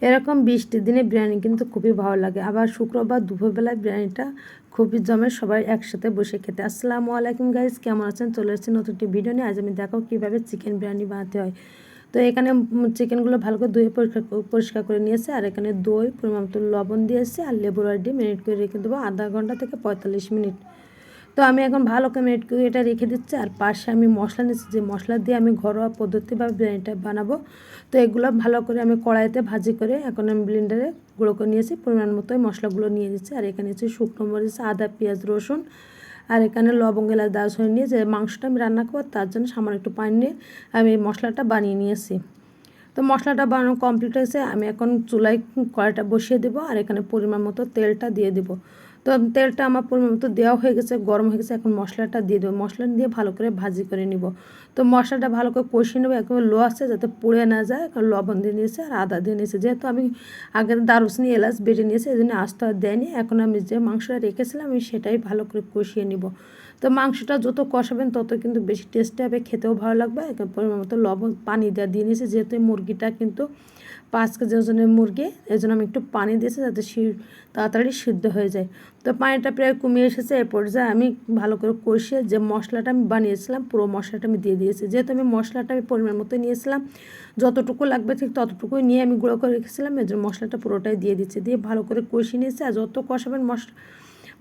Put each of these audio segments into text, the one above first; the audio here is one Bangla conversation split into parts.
এরকম বৃষ্টির দিনে বিরিয়ানি কিন্তু খুবই ভালো লাগে। আবার শুক্রবার দুপুরবেলায় বিরিয়ানিটা খুবই জমে, সবাই একসাথে বসে খেতে। আসসালামু আলাইকুম গাইস, কেমন আছেন? চলে এসেছি নতুন একটি ভিডিও নিয়ে। আজ আমি দেখো কীভাবে চিকেন বিরিয়ানি বানাতে হয়। তো এখানে চিকেনগুলো ভালো করে ধুয়ে পরিষ্কার করে নিয়েছে। আর এখানে দই, পরিমাণ মতো লবণ দিয়েছে, আর লেবু রস দিয়ে মেরিনেট করে রেখে দেবো আধা ঘন্টা থেকে 45 মিনিট। তো আমি এখন ভালো করে মেরিনেট করে এটা রেখে দিচ্ছি। আর পাশে আমি মশলা নিচ্ছি, যে মশলা দিয়ে আমি ঘরোয়া পদ্ধতিভাবে বিরিয়ানিটা বানাবো। তো এগুলো ভালো করে আমি কড়াইতে ভাজি করে এখন আমি ব্লেন্ডারে গুঁড়ো করে নিয়েছি। পরিমাণ মতোই মশলাগুলো নিয়ে দিচ্ছি। আর এখানে হচ্ছে শুকনো মরিচ, আদা, পেঁয়াজ, রসুন, আর এখানে লবঙ্গ, এলাচ, দারুচিনি নিয়ে যে মাংসটা আমি রান্না করবো তার জন্য সামান্য একটু পানি নিয়ে আমি এই মশলাটা বানিয়ে নিয়েছি। তো মশলাটা বানানো কমপ্লিট হয়েছে। আমি এখন চুলায় কড়াইটা বসিয়ে দেবো, আর এখানে পরিমাণ মতো তেলটা দিয়ে দেবো। তো তেলটা আমার পরিমাণ মতো দেওয়া হয়ে গেছে, গরম হয়ে গেছে। এখন মশলাটা দিয়ে দেবো, মশলা দিয়ে ভালো করে ভাজি করে নিব। তো মশলাটা ভালো করে কষিয়ে নেবো, একেবারে লো আছে যাতে পুড়ে না যায়। এখন লবণ দিয়ে নিয়েছি আর আদা দিয়ে নিয়েছি, যেহেতু আমি আগের দারুচিনি, এলাচ বেটে নিয়েছি, এই জন্য আস্তে আর দেয়নি। এখন আমি যে মাংসটা রেখেছিলাম আমি সেটাই ভালো করে কষিয়ে নিব। তো মাংসটা যত কষাবেন তত কিন্তু বেশি টেস্টি হবে, খেতেও ভালো লাগবে। পরিমাণ মতো লবণ, পানি দিয়ে নিয়েছি, যেহেতু মুরগিটা কিন্তু 5 কেজি ওজনের মুরগি, এই জন্য আমি একটু পানি দিয়েছি যাতে তাড়াতাড়ি সিদ্ধ হয়ে যায়। তো পানিটা প্রায় কমিয়ে এসেছে। এর পর্যায়ে আমি ভালো করে কষিয়ে যে মশলাটা আমি বানিয়েছিলাম পুরো মশলাটা আমি দিয়ে দিয়েছি। যেহেতু আমি মশলাটা আমি পরিমাণ মতো নিয়েছিলাম, যতটুকু লাগবে ঠিক ততটুকুই নিয়ে আমি গুঁড়ো করে রেখেছিলাম, এর জন্য মশলাটা পুরোটাই দিয়ে দিচ্ছি। দিয়ে ভালো করে কষিয়ে নিয়েছি। আর যত কষাবেন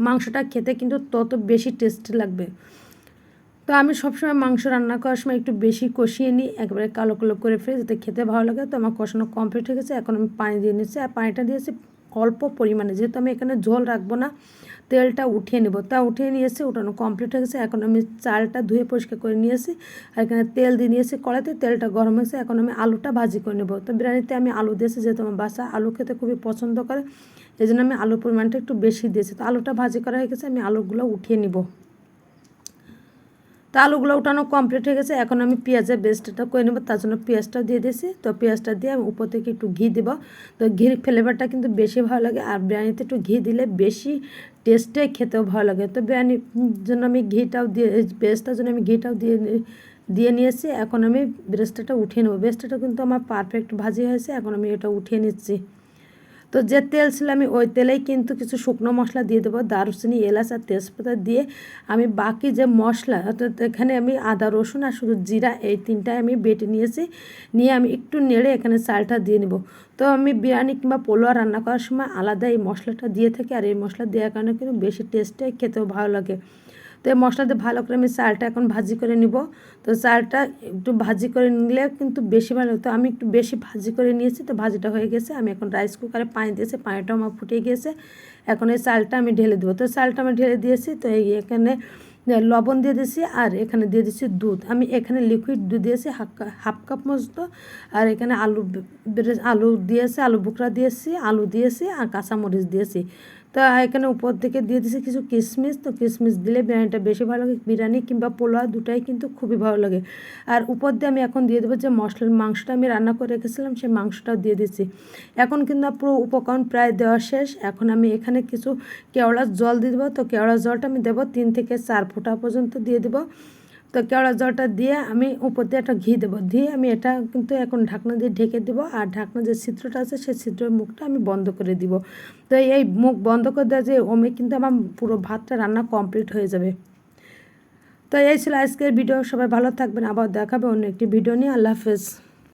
মাংসটা খেতে কিন্তু তত বেশি টেস্টি লাগবে। তো আমি সবসময় মাংস রান্না করার সময় একটু বেশি কষিয়ে নিই, একেবারে কালো কালো করে ফেলে, যাতে খেতে ভালো লাগে। তো আমার কষানো কমপ্লিট হয়ে গেছে। এখন আমি পানি দিয়ে নিচ্ছি, আর পানিটা দিয়েছি অল্প পরিমাণে, যেহেতু আমি এখানে ঝোল রাখবো না, তেলটা উঠিয়ে নেব। তা উঠিয়ে নিয়েছি, উঠানো কমপ্লিট হয়ে গেছে। এখন আমি চালটা ধুয়ে পরিষ্কার করে নিয়েছি, আর এখানে তেল দিয়ে নিয়েছি কড়াইতে, তেলটা গরম হয়েছে। এখন আমি আলুটা ভাজি করে নেব। তো বিরিয়ানিতে আমি আলু দিয়েছি, যেহেতু আমার বাসা আলু খেতে খুবই পছন্দ করে, এই জন্য আমি আলুর পরিমাণটা একটু বেশি দিয়েছি। তো আলুটা ভাজি করা হয়ে গেছে, আমি আলুগুলো উঠিয়ে নিব। তো আলুগুলো উঠানো কমপ্লিট হয়ে গেছে। এখন আমি পেঁয়াজের বেস্টটা করে নেবো, তার জন্য পেঁয়াজটা দিয়ে দিয়েছি। তো পেঁয়াজটা দিয়ে আমি উপর থেকে একটু ঘি দেবো। তো ঘির ফ্লেভারটা কিন্তু বেশি ভালো লাগে, আর বিরিয়ানিতে একটু ঘি দিলে বেশি টেস্টে খেতেও ভালো লাগে। তো বিরিয়ানির জন্য আমি ঘিটাও দিয়ে, বেস্টটার জন্য আমি ঘিটাও দিয়ে নিয়েছি। এখন আমি বেস্টটা উঠিয়ে নেবো। বেস্টটা কিন্তু আমার পারফেক্ট ভাজি হয়েছে, এখন আমি এটা উঠিয়ে নিচ্ছি। তো যে তেল ছিল আমি ওই তেলেই কিন্তু কিছু শুকনো মশলা দিয়ে দেবো, দারুচিনি, এলাচ আর তেজপাতা দিয়ে আমি বাকি যে মশলা, অর্থাৎ এখানে আমি আদা, রসুন আর শুধু জিরা, এই তিনটাই আমি বেটে নিয়েছি। নিয়ে আমি একটু নেড়ে এখানে চালটা দিয়ে নেব। তো আমি বিরিয়ানি কিংবা পোলাও রান্না করার সময় আলাদা এই মশলাটা দিয়ে থাকি, আর এই মশলা দেওয়ার কারণে কিন্তু বেশি টেস্টে খেতেও ভালো লাগে। তো এই মশলা দিয়ে ভালো করে আমি চালটা এখন ভাজি করে নিব। তো চালটা একটু ভাজি করে নিলে কিন্তু বেশি ভালো। তো আমি একটু বেশি ভাজি করে নিয়েছি, তো ভাজিটা হয়ে গেছে। আমি এখন রাইস কুকারে পানি দিয়েছি, পানিটাও আমার ফুটে গিয়েছে। এখন এই চালটা আমি ঢেলে দেবো। তো চালটা আমি ঢেলে দিয়েছি। তো এখানে লবণ দিয়ে দিয়েছি, আর এখানে দিয়ে দিচ্ছি দুধ। আমি এখানে লিকুইড দুধ দিয়েছি হাফ কাপ মতো। আর এখানে আলু দিয়েছি, আলু বোখরা দিয়েছি, আলু দিয়েছি, আর কাঁচামরিচ দিয়েছি। তো এখানে উপর থেকে দিয়ে দিয়েছি কিছু কিশমিশ। তো কিশমিশ দিলে বিরিয়ানিটা বেশি ভালো লাগে, বিরিয়ানি কিংবা পোলাও দুটাই কিন্তু খুবই ভালো লাগে। আর উপর দিয়ে আমি এখন দিয়ে দেবো যে মাংসটা আমি রান্না করে রেখেছিলাম, সেই মাংসটাও দিয়ে দিচ্ছি। এখন কিন্তু পুরো উপকরণ প্রায় দেওয়া শেষ। এখন আমি এখানে কিছু কেওড়ার জল দিয়ে দেবো। তো কেওড়ার জলটা আমি দেবো 3 থেকে 4 ফোঁটা পর্যন্ত দিয়ে দেবো। তো কেওড়া জলটা দিয়ে আমি উপর দিয়ে একটা ঘি দেবো, দিয়ে আমি এটা কিন্তু এখন ঢাকনা দিয়ে ঢেকে দেবো। আর ঢাকনা যে ছিদ্রটা আছে সেই ছিদ্রের মুখটা আমি বন্ধ করে দিব। তো এই মুখ বন্ধ করে দেওয়া যে ওমে কিন্তু আমার পুরো ভাতটা রান্না কমপ্লিট হয়ে যাবে। তো এই ছিল আজকের ভিডিও। সবাই ভালো থাকবেন, আবার দেখাবে অন্য একটি ভিডিও নিয়ে। আল্লাহ হাফেজ।